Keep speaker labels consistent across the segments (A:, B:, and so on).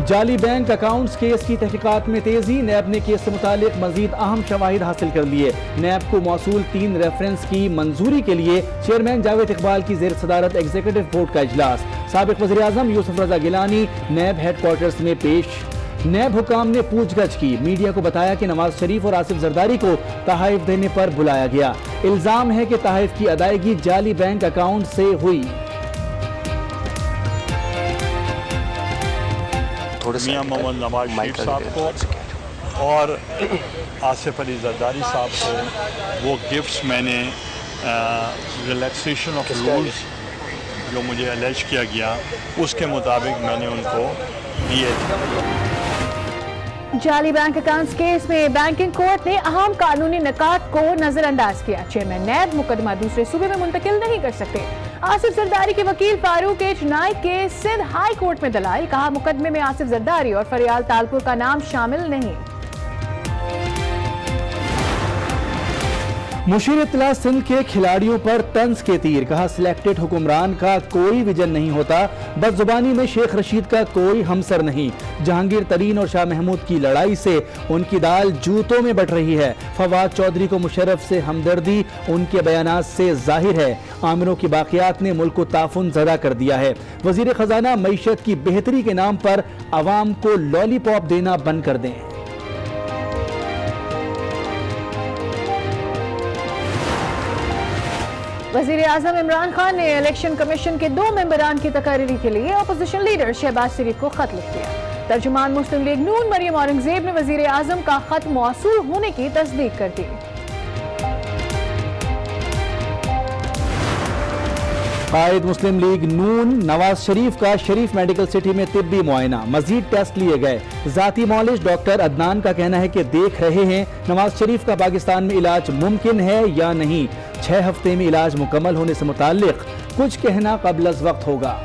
A: जाली bank accounts case की तहकीकात में तेजी। नैब ने केस से मुतालिक मजीद अहम शवाहिद हासिल कर लिए। नैब को मौसूल 3 रेफरेंस की मंजूरी के लिए चेयरमैन जावेद इकबाल की जेर सदारत एग्जीक्यूटिव बोर्ड का इजलास। साबिक वज़ीर आज़म यूसुफ रजा गिलानी नैब हेडक्वार्टर्स में पेश। नैब हुकाम ने पूछगछ की। मीडिया को बताया कि नवाज शरीफ और आसिफ जरदारी को तहाइफ देने पर बुलाया गया। इल्जाम है कि तहाइफ की अदायगी जाली बैंक अकाउंट से हुई।
B: मियां मोहम्मद नवाज शरीफ साहब को और आसिफ अली जरदारी साहब को वो गिफ्ट्स मैंने रिलैक्सेशन ऑफ रूल्स जो मुझे अलेज किया गया उसके मुताबिक मैंने उनको दिए थे।
C: जाली बैंक अकाउंट्स केस में बैंकिंग कोर्ट ने अहम कानूनी निकात को नजरअंदाज किया। चेयरमैन नैब मुकदमा दूसरे सूबे में मुंतकिल नहीं कर सकते। आसिफ जरदारी के वकील फारूक एच नाइक के सिंध हाई कोर्ट में दलाइल। कहा मुकदमे में आसिफ जरदारी और फरियाल तालपुर का नाम शामिल नहीं।
A: मुशीर इत्तला सिंध के खिलाड़ियों पर तंज के तीर। कहा सिलेक्टेड हुक्मरान का कोई विजन नहीं होता। बदजुबानी में शेख रशीद का कोई हमसर नहीं। जहांगीर तरीन और शाह महमूद की लड़ाई से उनकी दाल जूतों में बट रही है। फवाद चौधरी को मुशर्रफ से हमदर्दी उनके बयानात से जाहिर है। आमिरों की बाकियात ने मुल्क को ताफुन ज़दा कर दिया है। वजीर खजाना मईशत की बेहतरी के नाम पर अवाम को लॉलीपॉप देना बंद कर दें।
C: वज़ीर आज़म इमरान खान ने इलेक्शन कमीशन के 2 मेंबरान की तकरीरी के लिए अपोजिशन लीडर शहबाज शरीफ को खत लिख दिया। तर्जुमान मुस्लिम लीग नून मरियम औरंगजेब ने वज़ीर आज़म का खत मौसूल होने की तस्दीक कर दी।
A: कायद मुस्लिम लीग नून नवाज शरीफ का शरीफ मेडिकल सिटी में तिब्बी मुआयना। मजीद टेस्ट लिए गए। जाती मौलिज डॉक्टर अदनान का कहना है कि देख रहे हैं नवाज शरीफ का पाकिस्तान में इलाज मुमकिन है या नहीं। 6 हफ्ते में इलाज मुकम्मल होने से मुताल्लिक कुछ कहना क़ब्ल अज़ वक्त होगा।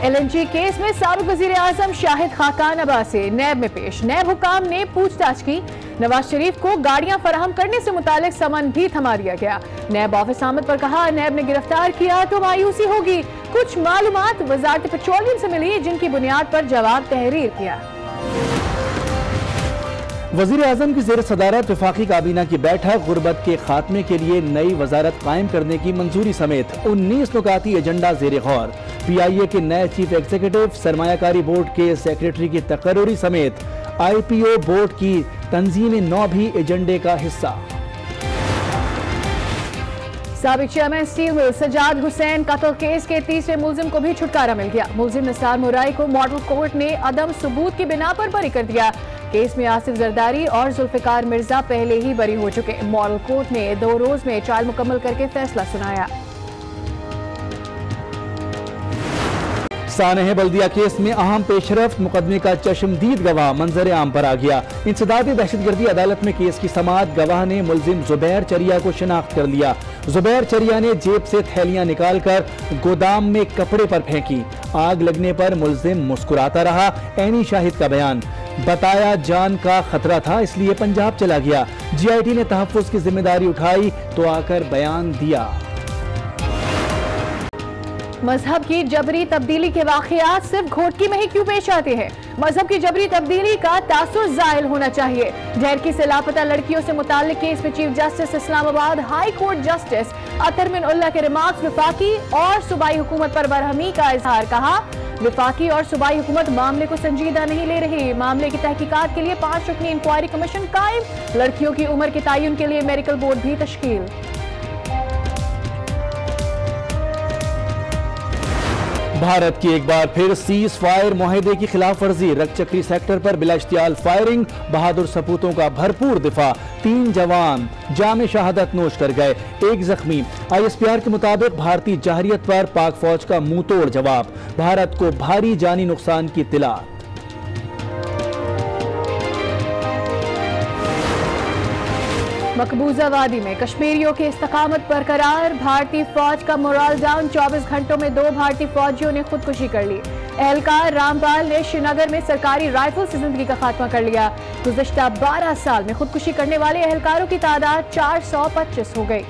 C: LNG केस में साबिक वज़ीर आज़म शाहिद खाकान अब्बासी नैब में पेश। नैब हुकाम ने पूछताछ की। नवाज शरीफ को गाड़ियां फराहम करने से मुतालिक समन भी थमा दिया गया। नैब ऑफिस आमद पर कहा नैब ने गिरफ्तार किया तो मायूसी होगी। कुछ मालूमात वज़ारत पेट्रोलियम से मिली जिनकी बुनियाद पर जवाब तहरीर किया।
A: वज़ीर आज़म की ज़ेर सदारत वफाकी काबीना की बैठक। गुर्बत के खात्मे के लिए नई वजारत कायम करने की मंजूरी समेत 19 नुकाती एजेंडा ज़ेर गौर। PIA के नए चीफ एग्जीक्यूटिव, सरमायाकारी बोर्ड के सेक्रेटरी की तकर्री समेत IPO बोर्ड की तंजीम 9 भी एजेंडे का हिस्सा।
C: साबिक chairman steel mill Sajjad Hussain कत्ल केस के तीसरे मुलजिम को भी छुटकारा मिल गया। मुलजिम निसार मुराई को मॉडल कोर्ट ने अदम सबूत की बिना पर बरी कर दिया। केस में आसिफ जरदारी और जुल्फिकार मिर्जा पहले ही बरी हो चुके। मॉडल कोर्ट ने 2 रोज में ट्रायल मुकम्मल करके फैसला सुनाया।
A: सानह बल्दिया केस में अहम पेशरफ्त। मुकदमे का चश्मदीद गवाह मंजर आम पर आ गया। इंसदादी दहशतगर्दी अदालत में केस की समाअत। गवाह ने मुलजिम जुबैर चरिया को शिनाख्त कर लिया। जुबैर चरिया ने जेब से थैलियां निकालकर गोदाम में कपड़े पर फेंकी। आग लगने पर मुलजिम मुस्कुराता रहा। ऐनी शाहिद का बयान। बताया जान का खतरा था इसलिए पंजाब चला गया। GIT ने तहफ्फुज की जिम्मेदारी उठाई तो आकर बयान दिया।
C: मजहब की जबरी तब्दीली के वाकयात सिर्फ घोटकी में ही क्यों पेश आते हैं? मजहब की जबरी तब्दीली का तासुर जाहिल होना चाहिए। ढेरकी से लापता लड़कियों से मुताल्लिक केस में chief justice Islamabad high court justice Athar Minallah के रिमार्क्स विफाकी और सूबाई हुकूमत पर बरहमी का इजहार। कहा विफाकी और सूबाई हुकूमत मामले को संजीदा नहीं ले रही। मामले की तहकीकात के लिए 5 रुकनी इंक्वायरी कमीशन कायम। लड़कियों की उम्र के तयन के लिए मेडिकल बोर्ड भी तश्कील।
A: भारत की एक बार फिर सीज फायर मुआहदे की खिलाफ वर्जी। रकचक्री सेक्टर पर बिला इश्तियाल फायरिंग। बहादुर सपूतों का भरपूर दिफा। 3 जवान जाम शहादत नोश कर गए, 1 जख्मी। ISPR के मुताबिक भारतीय जहरियत पर पाक फौज का मुंह तोड़ जवाब। भारत को भारी जानी नुकसान की इत्तला।
C: मकबूजा वादी में कश्मीरियों की इस्तकामत बरकरार। भारतीय फौज का मोराल डाउन। 24 घंटों में 2 भारतीय फौजियों ने खुदकुशी कर ली। एहलकार रामपाल ने श्रीनगर में सरकारी राइफल से जिंदगी का खात्मा कर लिया। गुज़श्ता 12 साल में खुदकुशी करने वाले एहलकारों की तादाद 425 हो गई।